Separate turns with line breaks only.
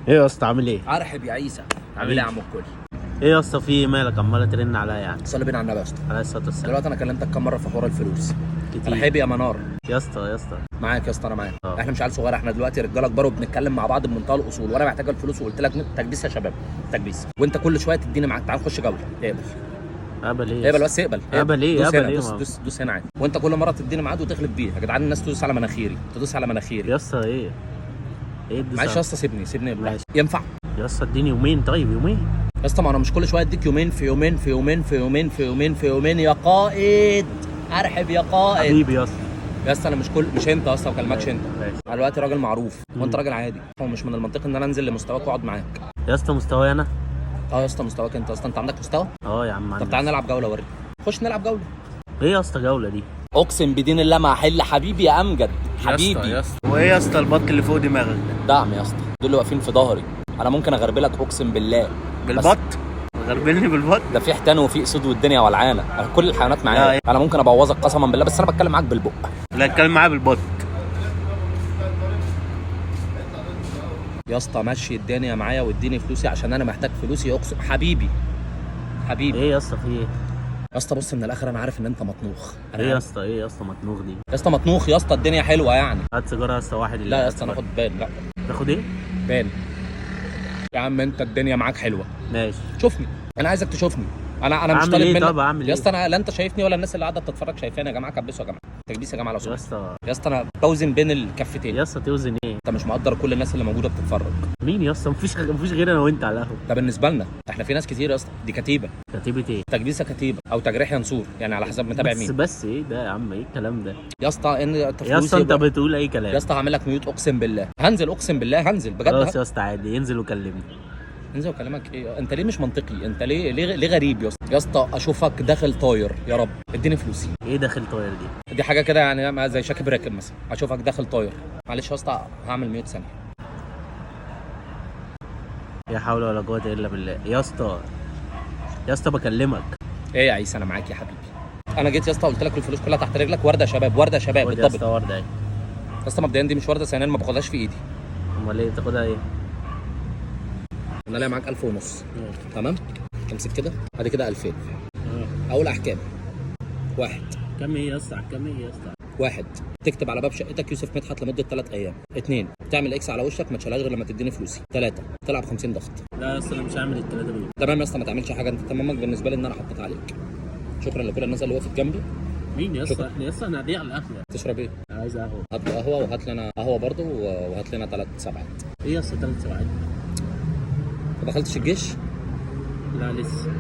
ايه يا اسطى عامل ايه؟
ارحب يا عيسى. عامل ايه يا عم الكل؟
ايه يا اسطى في مالك عمال ترن عليا يعني؟
صلي بينا على النبي يا اسطى.
عليه الصلاه والسلام.
دلوقتي انا كلمتك كام مره في حوار الفلوس
كتير
ارحب يا منار.
يا اسطى يا اسطى.
معاك يا اسطى، انا معاك.
اه.
احنا مش عيال صغيره، احنا دلوقتي رجاله كبار وبنتكلم مع بعض بمنتهى الاصول، وانا محتاج الفلوس وقلت لك تكبيس يا شباب، تكبيس، وانت كل شويه تديني معاك. تعال نخش جوله. اقبل
قبل ايه؟
اقبل بس اقبل.
قبل ايه؟
دوس
قبل
هنا،
ايه؟
دوس هنا عادي. وانت كل مره تديني ميعاد وتغلب بيه. يا جدعان الناس تدوس على مناخيري، تدوس على مناخيري.
يا اسطى ايه؟ ايه الدوس؟
معلش يا اسطى سيبني بالله.
ماشي.
ينفع
يا اسطى اديني يومين، طيب يومين.
يا اسطى ما انا مش كل شويه اديك يومين في يومين في يومين في يومين في يومين في يومين يا قائد. ارحب يا قائد.
حبيبي يا اسطى.
يا اسطى انا مش انت يا اسطى، ما بكلمكش انت.
ماشي.
انا دلوقتي راجل معروف وانت
مم.
راجل عادي، هو مش من المنطقي ان انا انزل لمستواك واقعد معاك.
يا اسطى مستواي انا؟
اه يا اسطى مستواك انت. اصلا انت عندك مستوى.
اه يا عم.
طب تعالى نلعب جوله، وري. خش نلعب جوله.
ايه يا اسطى جوله دي؟
اقسم بدين الله ما هحل. حبيبي يا امجد،
يا اسطى وايه يا اسطى البط اللي فوق دماغك ده؟
دعم يا اسطى، دول اللي واقفين في ظهري. انا ممكن اغربلك اقسم بالله.
بالبط؟ غربلني بالبط؟
ده في حيتان وفي اسود والدنيا ولعانه. أنا كل الحيوانات معايا.
لا.
انا ممكن ابوظك قسما بالله، بس انا بتكلم معاك بالبق.
لا اتكلم معايا بالبط.
يا اسطى مشي الدنيا معايا واديني فلوسي عشان انا محتاج فلوسي. اقسم حبيبي
ايه يا اسطى في ايه؟
يا اسطى بص من الاخر، انا عارف ان انت مطنوخ. انا
ايه يا
عارف.
اسطى؟ ايه يا اسطى مطنوخ دي؟
يا اسطى مطنوخ يا اسطى، الدنيا حلوه يعني.
هات سيجاره يا اسطى واحد.
لا يا اسطى ناخد بال. لا
تاخد ايه؟
بال يا عم. انت الدنيا معاك حلوه.
ماشي.
شوفني، انا عايزك تشوفني. انا مش
اعمل
طالب
ايه؟
منك
طب اعمل ايه؟
يا اسطى. انا لا انت شايفني ولا الناس اللي قاعده بتتفرج شايفاني. يا جماعه كبسوا يا جماعه، تكبيس يا جماعه لو
يا
سمحت.
اسطى.
يا اسطى انا بوزن بين الكفتين.
يا اسطى توزن ايه؟
انت مش مقدر كل الناس اللي موجوده بتتفرج.
مين يا اسطى؟ مفيش غير انا وانت على القهوه.
ده بالنسبه لنا احنا في ناس كتير يا اسطى. دي كتيبه.
كتيبه ايه؟
تكبيسه كتيبه او تجريح ينصور، يعني على حسب متابع مين.
بس ايه ده يا عم؟ ايه الكلام ده؟
يا اسطى ان
يا اسطى انت بتقول اي كلام.
يا اسطى هعمل لك ميوت. اقسم بالله هنزل، اقسم بالله هنزل بجد.
خلاص يا اسطى عادي، ينزل وكلمني.
انزل وكلامك ايه؟ انت ليه مش منطقي؟ انت ليه غريب يا اسطى؟ يا اسطى اشوفك داخل طاير. يا رب اديني فلوسي.
ايه داخل طاير دي؟
دي حاجه كده يعني زي شاكب راكب مثلا. اشوفك داخل طاير. معلش يا اسطى هعمل ميوت ثانيه.
لا حول ولا قوه الا بالله يا اسطى. يا اسطى بكلمك.
ايه يا عيسى انا معاك يا حبيبي. انا جيت يا اسطى قلت لك الفلوس كلها تحت رجلك. ورده يا شباب، ورده يا شباب
خد يا
بالضبط.
اسطى ورده اهي.
يا اسطى مبدئيا دي مش ورده، ثانيا ما باخدهاش في ايدي.
امال ايه تاخدها ايه؟
انا لاقي معاك 1000 ونص. تمام. امسك كده. ادي كده 2000. اول احكام. واحد.
كم ايه يا اسطى؟ كم ايه يا اسطى؟
واحد، تكتب على باب شقتك يوسف مدحت لمده 3 ايام. اثنين، تعمل اكس على وشك ما تشيلهاش غير لما تديني فلوسي. ثلاثه، تلعب 50 ضغط.
لا يا اسطى انا مش هعمل الثلاثه دول.
تمام يا اسطى ما تعملش حاجه. انت تمامك بالنسبه لي ان انا حطيت عليك. شكرا لكل الناس اللي وقفت جنبي.
مين يا اسطى؟ يا اسطى انا هديها على القهوه.
تشرب ايه؟
انا عايز قهوه.
هات لي قهوه وهات لي انا قهوه برضه وهات لنا 3 سبعات.
ايه يا اسطى 3 ساعات؟
ما دخلتش الجيش؟
لا لسه.